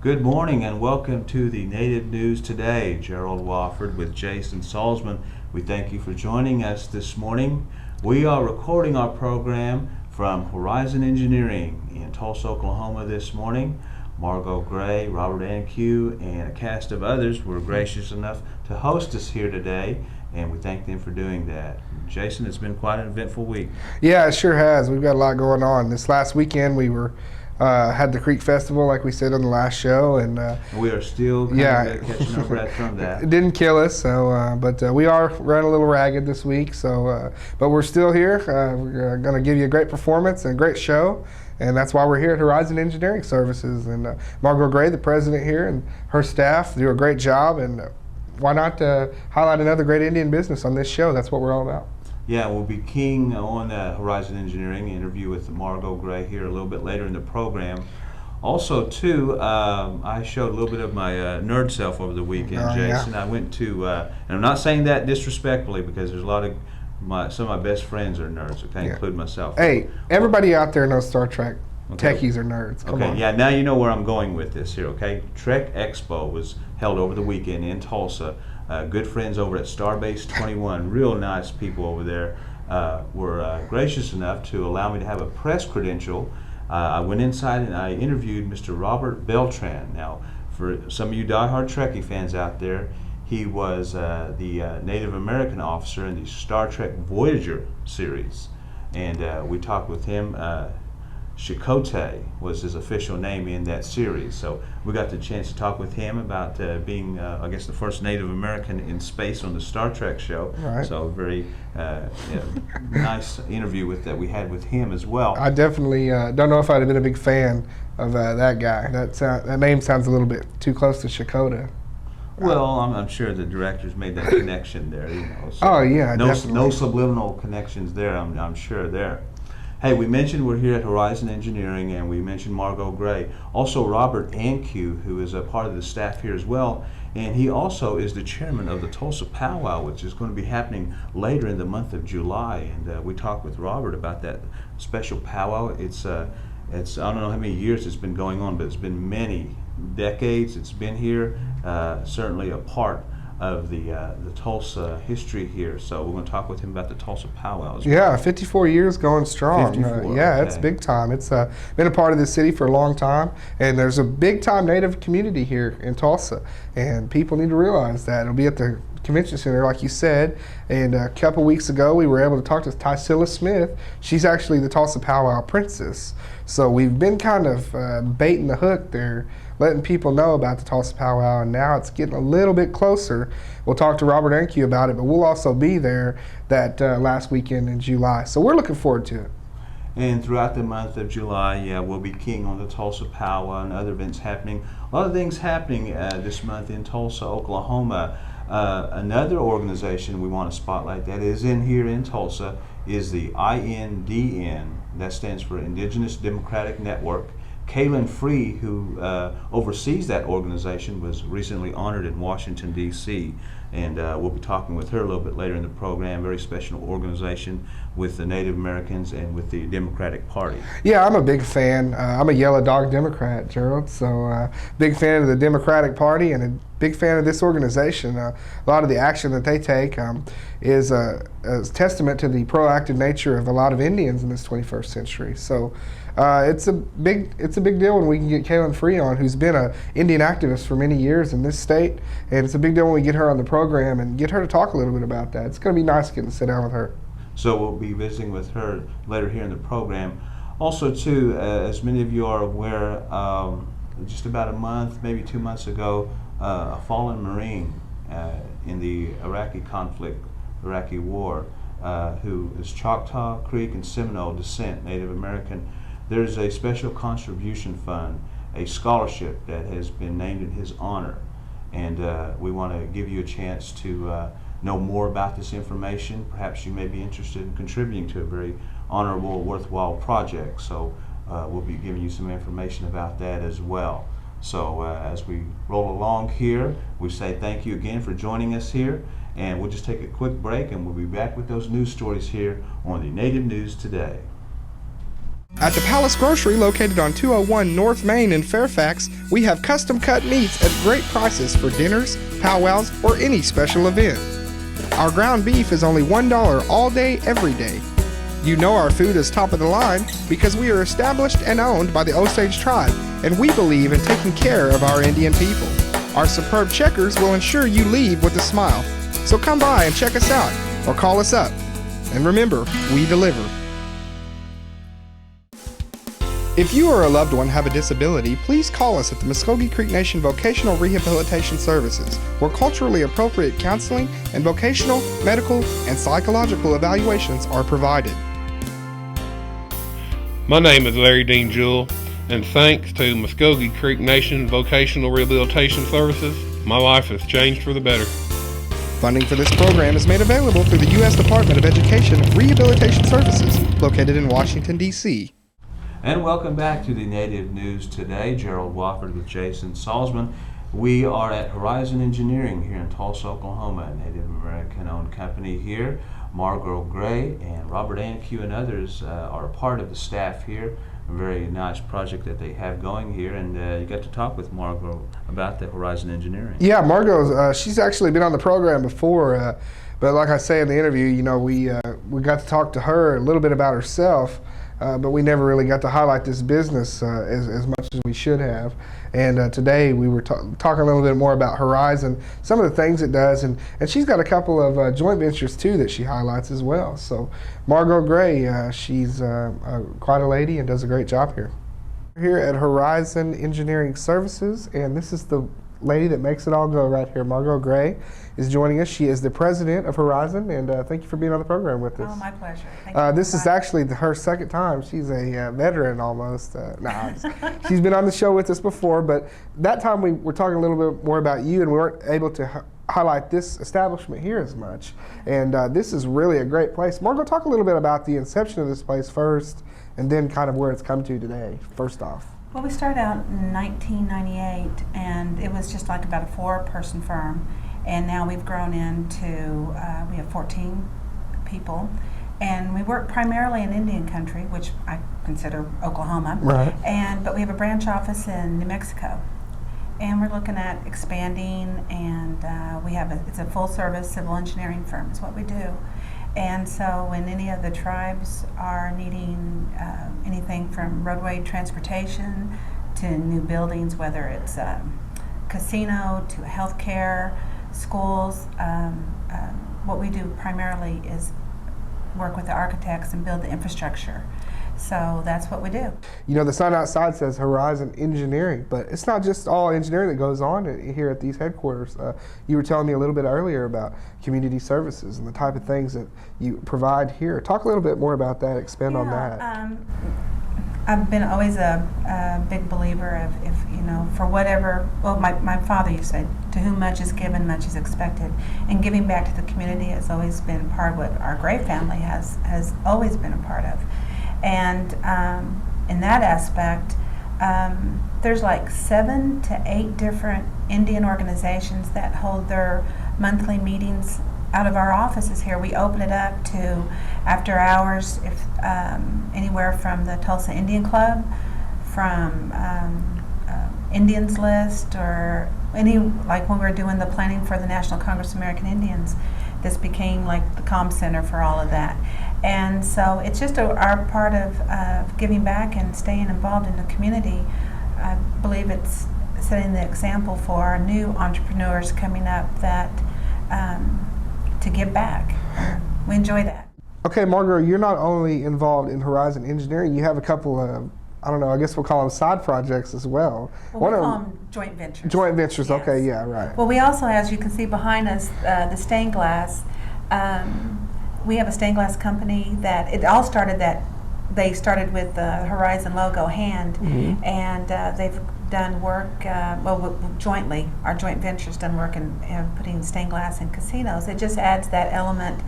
Good morning and welcome to the Native News Today. Gerald Wofford with Jason Salzman. We thank you for joining us this morning. We are recording our program from Horizon Engineering in Tulsa, Oklahoma this morning. Margot Gray, Robert Anque, and a cast of others were gracious enough to host us here today, and we thank them for doing that. Jason, it's been quite an eventful week. Yeah, it sure has. We've got a lot going on. This last weekend we had the Creek Festival, like we said on the last show, and We are still catching our breath from that. it didn't kill us. But we are running a little ragged this week. But we're still here. We're going to give you a great performance and a great show, and that's why we're here at Horizon Engineering Services. And Margot Gray, the president here, and her staff do a great job. And why not highlight another great Indian business on this show? That's what we're all about. Yeah, we'll be keying on Horizon Engineering interview with Margot Gray here a little bit later in the program. Also, too, I showed a little bit of my nerd self over the weekend, Jason. Yeah. I went to, and I'm not saying that disrespectfully because there's a lot of some of my best friends are nerds, okay, Yeah. including myself. Hey, everybody out there knows Star Trek. Okay. Techies are nerds. Come Okay, on. yeah, now you know where I'm going with this here, okay? Trek Expo was held over the weekend in Tulsa. Good friends over at Starbase 21, real nice people over there, were gracious enough to allow me to have a press credential. I went inside and I interviewed Mr. Robert Beltran. Now, for some of you diehard Trekkie fans out there, he was the Native American officer in the Star Trek Voyager series. And we talked with him. Chakotay was his official name in that series. So we got the chance to talk with him about being, I guess, the first Native American in space on the Star Trek show. Right. So a very nice interview that we had with him as well. I definitely don't know if I'd have been a big fan of that guy. That name sounds a little bit too close to Shakota. Well, I'm sure the directors made that connection there. You know, so Oh yeah, no definitely. subliminal connections there. I'm sure there. Hey, we mentioned we're here at Horizon Engineering, and we mentioned Margot Gray. Also, Robert Anque, who is a part of the staff here as well, and he also is the chairman of the Tulsa Powwow, which is going to be happening later in the month of July. And we talked with Robert about that special powwow. It's I don't know how many years it's been going on, but it's been many decades. It's been here, certainly a part of the Tulsa history here. So we're going to talk with him about the Tulsa Powwow as well. Yeah, 54 years going strong. 54, Yeah, it's okay. big time. It's been a part of the city for a long time, and there's a big time Native community here in Tulsa, and people need to realize that. It'll be at the convention center, like you said, and a couple weeks ago we were able to talk to Tysilla Smith. She's actually the Tulsa Powwow princess. So we've been kind of baiting the hook there, letting people know about the Tulsa Powwow, and now it's getting a little bit closer. We'll talk to Robert Anque about it, but we'll also be there that last weekend in July. So we're looking forward to it. And throughout the month of July, yeah, we'll be keying on the Tulsa Powwow and other events happening. A lot of things happening this month in Tulsa, Oklahoma. Another organization we want to spotlight that is in here in Tulsa is the INDN. That stands for Indigenous Democratic Network. Kaylin Free, who oversees that organization, was recently honored in Washington, D.C., and we'll be talking with her a little bit later in the program. Very special organization with the Native Americans and with the Democratic Party. Yeah, I'm a big fan. I'm a yellow dog Democrat, Gerald, so big fan of the Democratic Party and a big fan of this organization. A lot of the action that they take is a testament to the proactive nature of a lot of Indians in this 21st century. So it's a big deal when we can get Kaylin Free on, who's been an Indian activist for many years in this state, and it's a big deal when we get her on the program and get her to talk a little bit about that. It's going to be nice getting to sit down with her. So we'll be visiting with her later here in the program. Also, too, as many of you are aware, just about a month, maybe 2 months ago, a fallen Marine in the Iraqi conflict, Iraqi war, who is Choctaw, Creek, and Seminole descent, Native American. There's a special contribution fund, a scholarship that has been named in his honor. And we want to give you a chance to know more about this information. Perhaps you may be interested in contributing to a very honorable, worthwhile project. So we'll be giving you some information about that as well. So as we roll along here, we say thank you again for joining us here, and we'll just take a quick break and we'll be back with those news stories here on the Native News Today. At the Palace Grocery, located on 201 North Main in Fairfax, we have custom cut meats at great prices for dinners, powwows, or any special event. Our ground beef is only $1 all day, every day. You know our food is top of the line because we are established and owned by the Osage tribe, and we believe in taking care of our Indian people. Our superb checkers will ensure you leave with a smile. So come by and check us out or call us up. And remember, we deliver. If you or a loved one have a disability, please call us at the Muskogee Creek Nation Vocational Rehabilitation Services, where culturally appropriate counseling and vocational, medical, and psychological evaluations are provided. My name is Larry Dean Jewell, and thanks to Muskogee Creek Nation Vocational Rehabilitation Services, my life has changed for the better. Funding for this program is made available through the U.S. Department of Education Rehabilitation Services, located in Washington, D.C. And welcome back to the Native News Today. Gerald Wofford with Jason Salzman. We are at Horizon Engineering here in Tulsa, Oklahoma, a Native American-owned company here. Margot Gray and Robert Ankew and others are a part of the staff here. A very nice project that they have going here, and you got to talk with Margot about the Horizon Engineering. Yeah, Margot, she's actually been on the program before, but like I say in the interview, you know, we got to talk to her a little bit about herself. But we never really got to highlight this business as much as we should have. And today we were talking a little bit more about Horizon, some of the things it does, and she's got a couple of joint ventures too that she highlights as well. So Margot Gray, she's quite a lady and does a great job here. We're here at Horizon Engineering Services, and this is the lady that makes it all go right here. Margot Gray is joining us. She is the president of Horizon, and thank you for being on the program with us. Oh, my pleasure. Thank you this is actually her second time. She's a veteran almost. She's been on the show with us before, but that time we were talking a little bit more about you, and we weren't able to highlight this establishment here as much. And this is really a great place. Margot, talk a little bit about the inception of this place first, and then kind of where it's come to today, first off. Well, we started out in 1998, and it was just like about a 4-person firm, and now we've grown into, we have 14 people, and we work primarily in Indian country, which I consider Oklahoma, right? But we have a branch office in New Mexico, and we're looking at expanding, and it's a full-service civil engineering firm is what we do. And so when any of the tribes are needing anything from roadway transportation to new buildings, whether it's a casino to healthcare, schools, what we do primarily is work with the architects and build the infrastructure. So that's what we do. You know, the sign outside says Horizon Engineering, but it's not just all engineering that goes on here at these headquarters. You were telling me a little bit earlier about community services and the type of things that you provide here. Talk a little bit more about that, expand on that. I've been always a big believer of, if you know, for whatever, well, my father used to say, to whom much is given, much is expected. And giving back to the community has always been part of what our Gray family has always been a part of. And in that aspect, there's like 7 to 8 different Indian organizations that hold their monthly meetings out of our offices here. We open it up to after hours, if anywhere from the Tulsa Indian Club, from Indians List, or like when we were doing the planning for the National Congress of American Indians, this became like the comm center for all of that. And so it's just our part of giving back and staying involved in the community. I believe it's setting the example for our new entrepreneurs coming up that to give back. We enjoy that. Okay, Margot, you're not only involved in Horizon Engineering, you have a couple of, I don't know, I guess we'll call them side projects as well. Well, we call them joint ventures. Joint ventures, yes. Okay, yeah, right. Well, we also, as you can see behind us, the stained glass. We have a stained glass company that it all started that they started with the Horizon logo hand, mm-hmm. and they've done work, jointly, our joint venture's done work in putting stained glass in casinos. It just adds that element,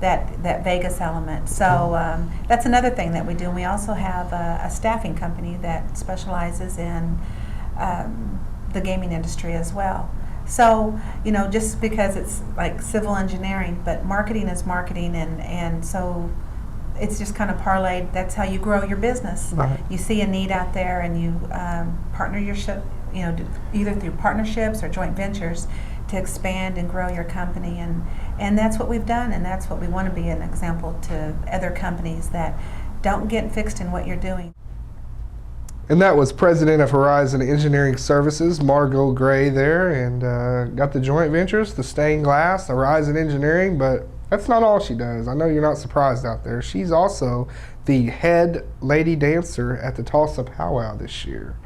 that Vegas element. So that's another thing that we do. And we also have a staffing company that specializes in the gaming industry as well. So, you know, just because it's like civil engineering, but marketing is marketing, and so it's just kind of parlayed. That's how you grow your business. Right. You see a need out there, and you partner yourself, either through partnerships or joint ventures, to expand and grow your company. And that's what we've done, and that's what we want to be an example to other companies, that don't get fixed in what you're doing. And that was President of Horizon Engineering Services, Margot Gray there, and got the joint ventures, the stained glass, the Horizon Engineering, but that's not all she does. I know you're not surprised out there. She's also the head lady dancer at the Tulsa Powwow this year.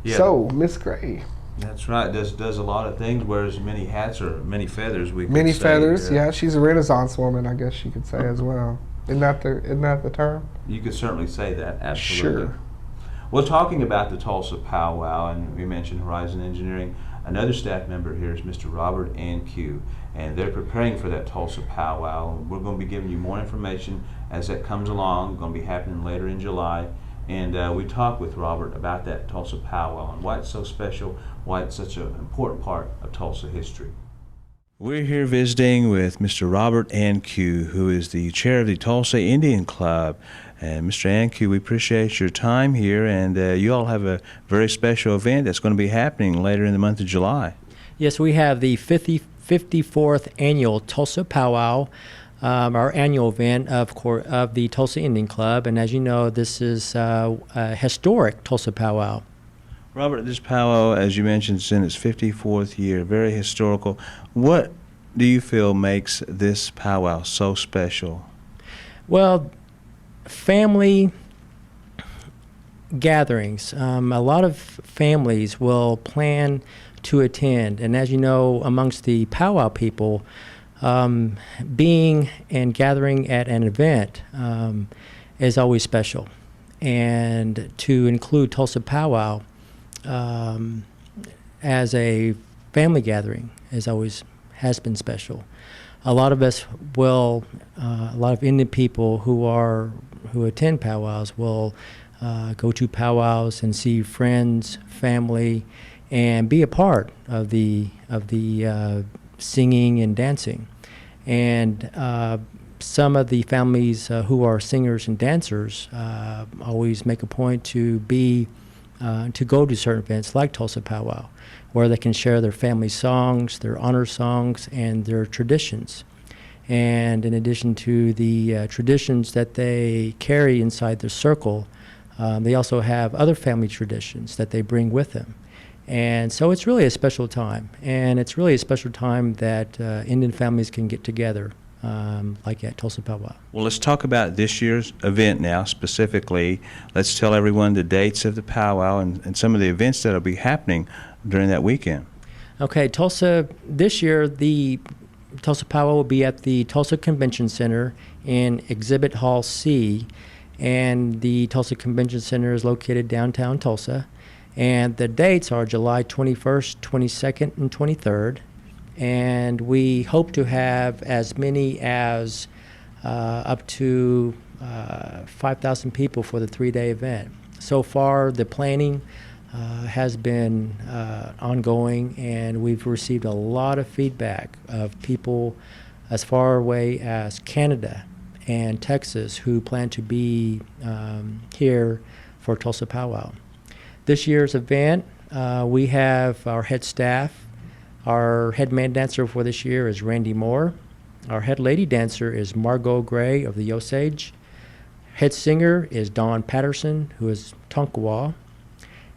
Yeah. So, Miss Gray. That's right. Does a lot of things, wears many hats or many feathers. We could Many say. feathers, yeah. She's a Renaissance woman, I guess you could say as well. Isn't that the term? You could certainly say that. Absolutely. Sure. Well, talking about the Tulsa Powwow, and we mentioned Horizon Engineering, another staff member here is Mr. Robert Anque, and they're preparing for that Tulsa Powwow. We're going to be giving you more information as that comes along. It's going to be happening later in July. And we talked with Robert about that Tulsa Powwow and why it's so special, why it's such an important part of Tulsa history. We're here visiting with Mr. Robert Anque, who is the chair of the Tulsa Indian Club. And Mr. Anque, we appreciate your time here, and you all have a very special event that's going to be happening later in the month of July. Yes, we have the 54th annual Tulsa Powwow, our annual event of the Tulsa Indian Club, and as you know, this is a historic Tulsa Powwow. Robert, this powwow, as you mentioned, is in its 54th year, very historical. What do you feel makes this powwow so special? Well, family gatherings. A lot of families will plan to attend, and as you know, amongst the powwow people, being and gathering at an event is always special. And to include Tulsa Powwow as a family gathering has been special. A lot of us will, a lot of Indian people who attend powwows will go to powwows and see friends, family, and be a part of the singing and dancing. And some of the families who are singers and dancers always make a point to go to certain events like Tulsa Powwow, where they can share their family songs, their honor songs, and their traditions. And in addition to the traditions that they carry inside their circle, they also have other family traditions that they bring with them. And so it's really a special time, and it's really a special time that Indian families can get together, like at Tulsa Powwow. Well, let's talk about this year's event now specifically. Let's tell everyone the dates of the powwow and some of the events that will be happening during that weekend. Okay, this year, the Tulsa Powwow will be at the Tulsa Convention Center in Exhibit Hall C, and the Tulsa Convention Center is located downtown Tulsa. And the dates are July 21st, 22nd, and 23rd. And we hope to have as many as up to 5,000 people for the 3-day event. So far, the planning has been ongoing, and we've received a lot of feedback of people as far away as Canada and Texas who plan to be here for Tulsa Powwow. This year's event, we have our head staff. Our head man dancer for this year is Randy Moore. Our head lady dancer is Margot Gray of the Osage. Head singer is Dawn Patterson, who is Tonkawa.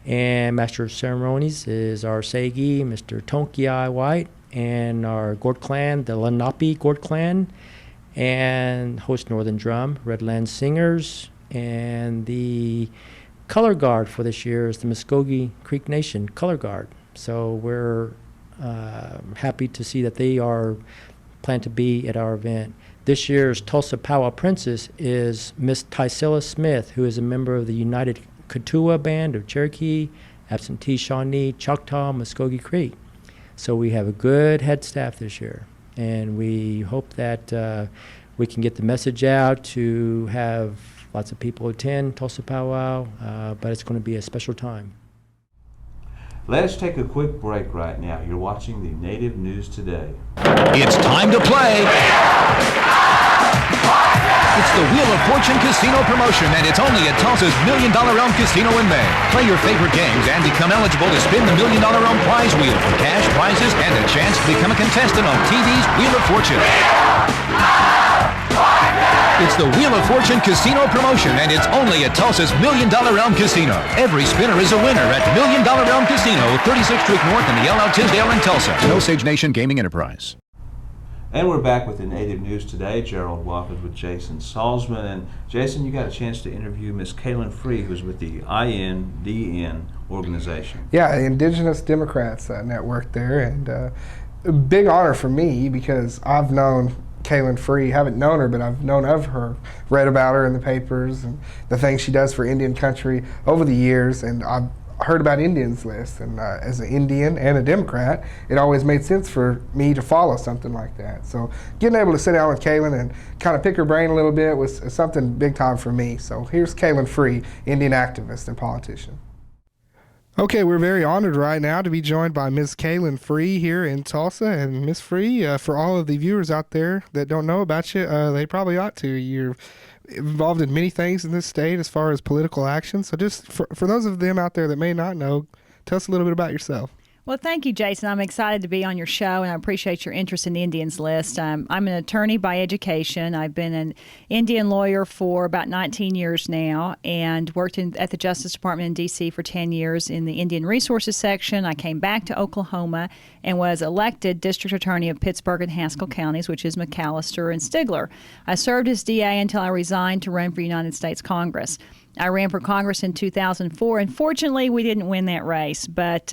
And Master of Ceremonies is our Segi, Mr. Tonkiai White, and our Gord Clan, the Lenape Gord Clan, and host Northern Drum, Redland Singers, and the color guard for this year is the Muskogee Creek Nation color guard. So we're happy to see that they are planned to be at our event. This year's Tulsa Powwow Princess is Miss Tysilla Smith, who is a member of the United Katua Band of Cherokee, Absentee Shawnee, Choctaw, Muskogee Creek. So we have a good head staff this year, and we hope that we can get the message out to have lots of people attend Tulsa Powwow, but it's going to be a special time. Let's take a quick break right now. You're watching the Native News Today. It's time to play. It's the Wheel of Fortune Casino promotion, and it's only at Tulsa's $1 Million Realm Casino in May. Play your favorite games and become eligible to spin the $1 Million Realm prize wheel for cash, prizes, and a chance to become a contestant on TV's Wheel of Fortune. It's the Wheel of Fortune Casino promotion, and it's only at Tulsa's $1 Million Realm Casino. Every spinner is a winner at $1 Million Realm Casino, 36th Street North in the Yellow Tisdale in Tulsa. Osage Nation Gaming Enterprise. And we're back with the Native News Today. Gerald Wofford with Jason Salzman. And Jason, you got a chance to interview Miss Kaylin Free, who's with the INDN organization. Yeah, Indigenous Democrats Network there, and a big honor for me because I've known Kaylin Free, haven't known her, but I've known of her, read about her in the papers and the things she does for Indian country over the years, and I've heard about Indians List, and as an Indian and a Democrat, it always made sense for me to follow something like that. So getting able to sit down with Kaylin and kind of pick her brain a little bit was something big time for me. So here's Kaylin Free, Indian activist and politician. Okay, we're very honored right now to be joined by Ms. Kaylin Free here in Tulsa. And Ms. Free, for all of the viewers out there that don't know about you, they probably ought to. You're involved in many things in this state as far as political action. So just for those of them out there that may not know, tell us a little bit about yourself. Well, thank you, Jason. I'm excited to be on your show, and I appreciate your interest in the Indians List. I'm an attorney by education. I've been an Indian lawyer for about 19 years now and worked at the Justice Department in D.C. for 10 years in the Indian Resources section. I came back to Oklahoma and was elected district attorney of Pittsburgh and Haskell counties, which is McAllister and Stigler. I served as DA until I resigned to run for United States Congress. I ran for Congress in 2004, and fortunately, we didn't win that race. But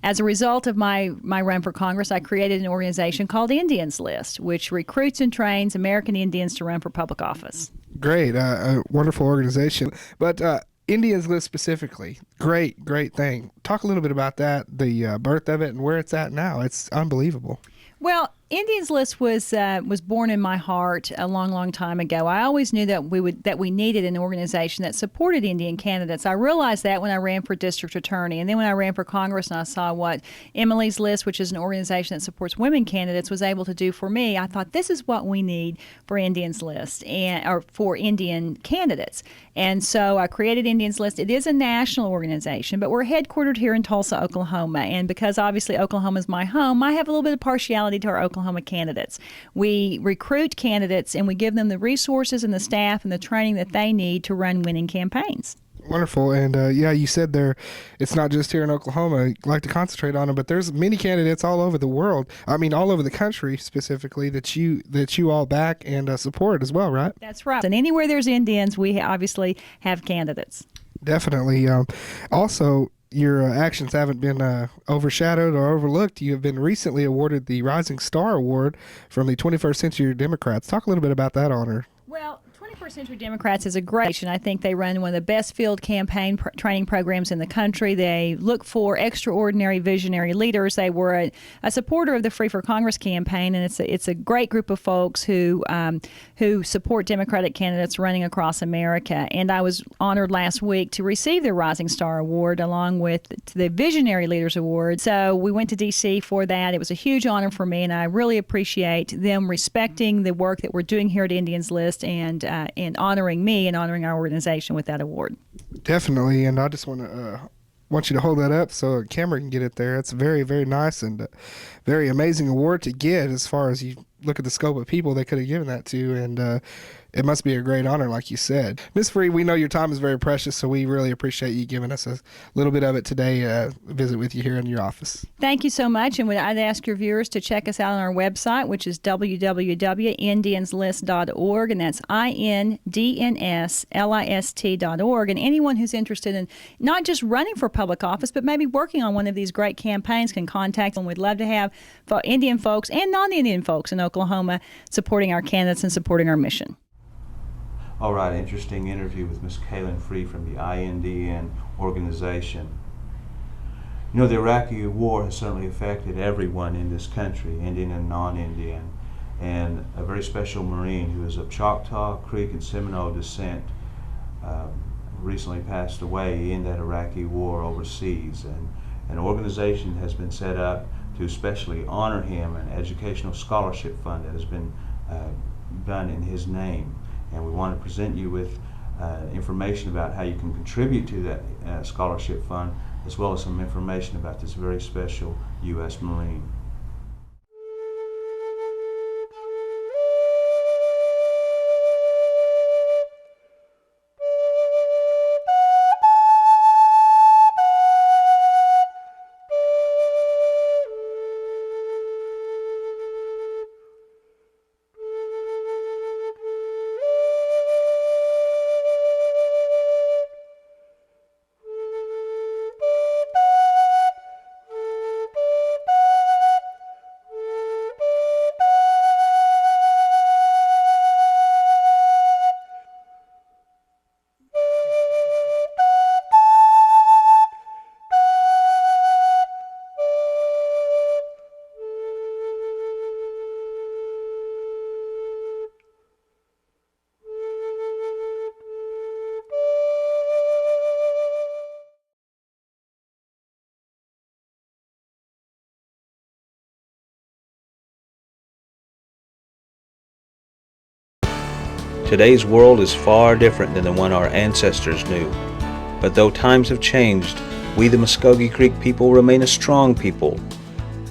as a result of my run for Congress, I created an organization called Indians List, which recruits and trains American Indians to run for public office. Great, a wonderful organization. But Indians List specifically, great thing. Talk a little bit about that, the birth of it, and where it's at now. It's unbelievable. Well, Indians List was born in my heart a long time ago. I always knew that we needed an organization that supported Indian candidates. I realized that when I ran for district attorney, and then when I ran for Congress and I saw what Emily's List, which is an organization that supports women candidates, was able to do for me. I thought this is what we need for Indians List or for Indian candidates. And so I created Indians List. It is a national organization, but we're headquartered here in Tulsa, Oklahoma. And because obviously Oklahoma is my home, I have a little bit of partiality to our Oklahoma candidates. We recruit candidates and we give them the resources and the staff and the training that they need to run winning campaigns. Wonderful. And yeah, you said there, it's not just here in Oklahoma. I like to concentrate on them, but there's many candidates all over the world. I mean, all over the country specifically that you all back and support as well, right? That's right. And anywhere there's Indians, we obviously have candidates. Definitely. Also, your actions haven't been overshadowed or overlooked. You have been recently awarded the Rising Star Award from the 21st Century Democrats. Talk a little bit about that honor. Well, 21st Century Democrats is a great, and I think they run one of the best field campaign training programs in the country. They look for extraordinary visionary leaders. They were a supporter of the Free for Congress campaign, and it's a great group of folks who support Democratic candidates running across America. And I was honored last week to receive the Rising Star Award along with the Visionary Leaders Award. So we went to D.C. for that. It was a huge honor for me, and I really appreciate them respecting the work that we're doing here at Indians List and honoring me and honoring our organization with that award. Definitely, and I just want you to hold that up so a camera can get it there. It's a very, very nice and very amazing award to get as far as you look at the scope of people they could have given that to, and it must be a great honor, like you said. Ms. Free, we know your time is very precious, so we really appreciate you giving us a little bit of it today, visit with you here in your office. Thank you so much, and I'd ask your viewers to check us out on our website, which is www.indianslist.org, and that's INDNSLIST.org. And anyone who's interested in not just running for public office, but maybe working on one of these great campaigns can contact them. We'd love to have Indian folks and non-Indian folks in Oklahoma supporting our candidates and supporting our mission. All right, interesting interview with Ms. Kaylin Free from the INDN organization. You know, the Iraqi war has certainly affected everyone in this country, Indian and non-Indian, and a very special Marine who is of Choctaw, Creek, and Seminole descent recently passed away in that Iraqi war overseas, and an organization has been set up to especially honor him, an educational scholarship fund that has been done in his name. and we want to present you with information about how you can contribute to that scholarship fund, as well as some information about this very special U.S. Marine. Today's world is far different than the one our ancestors knew. But though times have changed, we the Muskogee Creek people remain a strong people.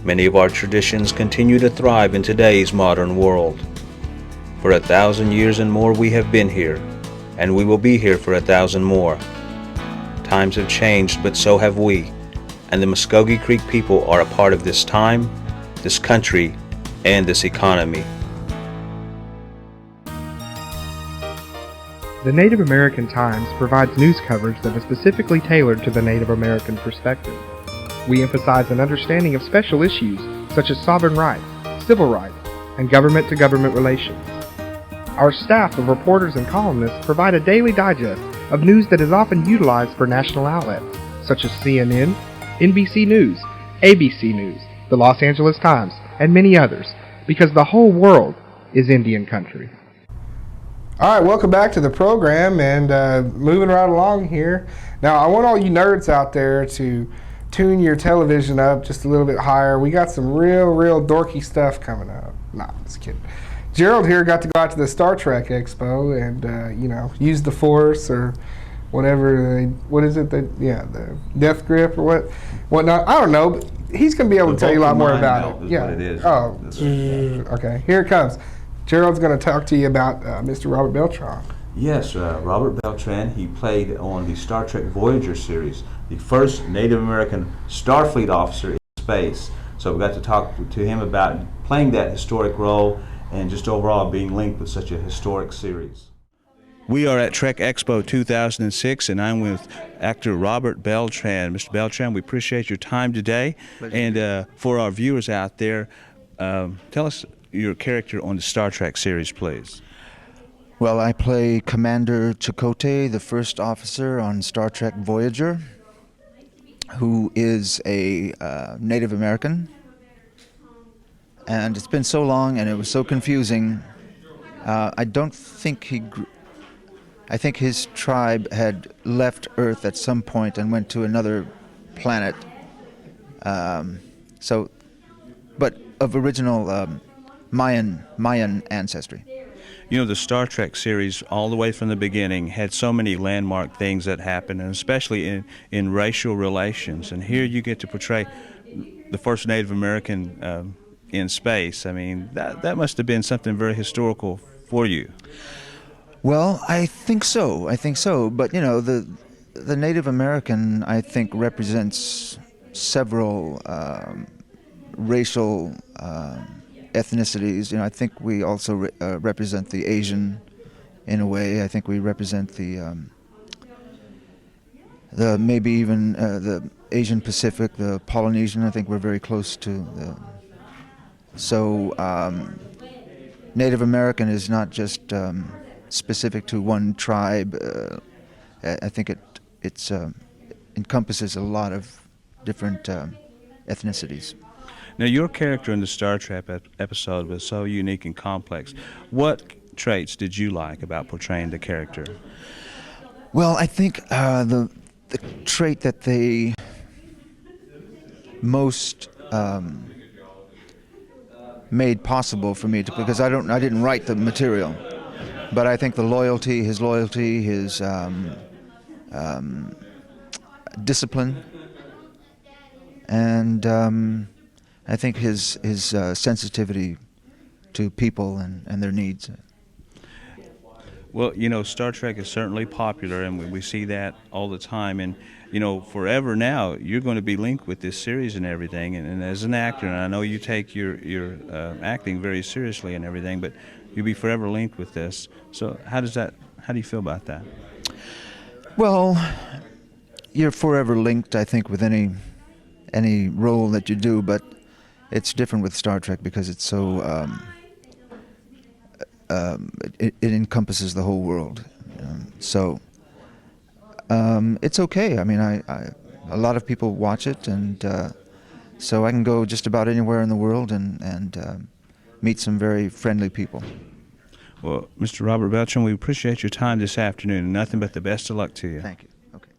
Many of our traditions continue to thrive in today's modern world. For 1,000 years and more we have been here, and we will be here for 1,000 more. Times have changed, but so have we, and the Muskogee Creek people are a part of this time, this country, and this economy. The Native American Times provides news coverage that is specifically tailored to the Native American perspective. We emphasize an understanding of special issues such as sovereign rights, civil rights, and government-to-government relations. Our staff of reporters and columnists provide a daily digest of news that is often utilized for national outlets such as CNN, NBC News, ABC News, the Los Angeles Times, and many others, because the whole world is Indian country. All right, welcome back to the program, and moving right along here. Now, I want all you nerds out there to tune your television up just a little bit higher. We got some real dorky stuff coming up. Nah, just kidding. Gerald here got to go out to the Star Trek Expo and, use the Force or whatever. What is it? The Death Grip or whatnot. I don't know, but he's going to be able to tell you a lot more about it. Yeah. What it is. Oh, okay. Here it comes. Gerald's going to talk to you about Mr. Robert Beltran. Yes, Robert Beltran, he played on the Star Trek Voyager series, the first Native American Starfleet officer in space. So we got to talk to him about playing that historic role and just overall being linked with such a historic series. We are at Trek Expo 2006, and I'm with actor Robert Beltran. Mr. Beltran, we appreciate your time today. Pleasure. And for our viewers out there, tell us your character on the Star Trek series, please. Well, I play Commander Chakotay, the first officer on Star Trek Voyager, who is a Native American. And it's been so long and it was so confusing. I don't think I think his tribe had left Earth at some point and went to another planet. But of original Mayan ancestry. You know, the Star Trek series, all the way from the beginning, had so many landmark things that happened, and especially in racial relations. And here you get to portray the first Native American in space. I mean, that must have been something very historical for you. Well, I think so. But, the Native American, I think, represents several racial ethnicities. I think we also represent the Asian in a way. I think we represent the maybe even the Asian Pacific, the Polynesian. I think we're very close to So Native American is not just specific to one tribe. I think it encompasses a lot of different ethnicities. Now, your character in the Star Trek episode was so unique and complex. What traits did you like about portraying the character? Well, I think the trait that they most made possible for me because I didn't write the material, but I think his loyalty, his discipline, and I think his sensitivity to people and their needs. Well, you know, Star Trek is certainly popular, and we see that all the time. And, you know, forever now, you're going to be linked with this series and everything. And as an actor, and I know you take your acting very seriously and everything, but you'll be forever linked with this. So how do you feel about that? Well, you're forever linked, I think, with any role that you do, but it's different with Star Trek because it's so it encompasses the whole world. So it's okay. I mean, a lot of people watch it, and so I can go just about anywhere in the world and meet some very friendly people. Well, Mr. Robert Beltran, we appreciate your time this afternoon, and nothing but the best of luck to you. Thank you. Okay.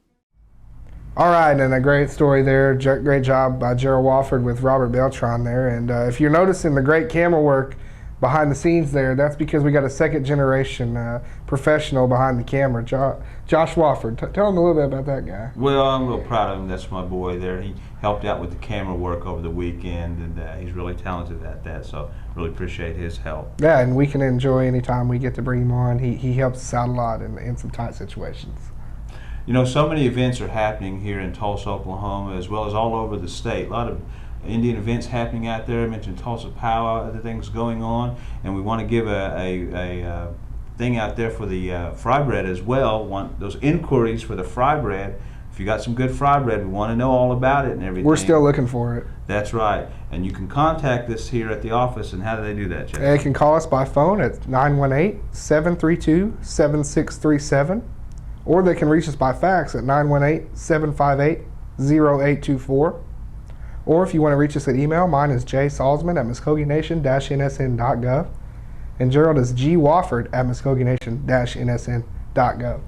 All right, and a great story there. Great job by Gerald Wofford with Robert Beltran there. And if you're noticing the great camera work behind the scenes there, that's because we got a second generation professional behind the camera, Josh Wofford. Tell him a little bit about that guy. Well, I'm a little proud of him. That's my boy there. He helped out with the camera work over the weekend, and he's really talented at that, so really appreciate his help. Yeah, and we can enjoy any time we get to bring him on. He helps us out a lot in some tight situations. You know, so many events are happening here in Tulsa, Oklahoma, as well as all over the state. A lot of Indian events happening out there. I mentioned Tulsa Powwow, other things going on, and we want to give a thing out there for the fry bread as well. Want those inquiries for the fry bread. If you got some good fry bread, we want to know all about it and everything. We're still looking for it. That's right. And you can contact us here at the office. And how do they do that, Jay? They can call us by phone at 918-732-7637, or they can reach us by fax at 918-758-0824. Or if you want to reach us at email, mine is jsalzman@muskogeanation-nsn.gov, and Gerald is gwofford@muskogeanation-nsn.gov.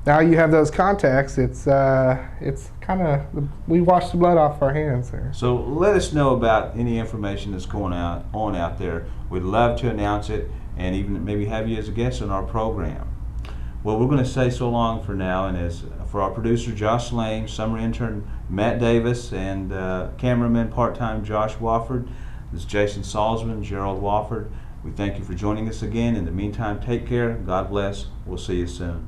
Now you have those contacts. It's kind of, we wash the blood off our hands there. So let us know about any information that's going on out there. We'd love to announce it and even maybe have you as a guest on our program. Well, we're going to say so long for now, and as for our producer Josh Lane, summer intern Matt Davis, and cameraman part-time Josh Wofford, this is Jason Salzman, Gerald Wofford. We thank you for joining us again. In the meantime, take care. God bless. We'll see you soon.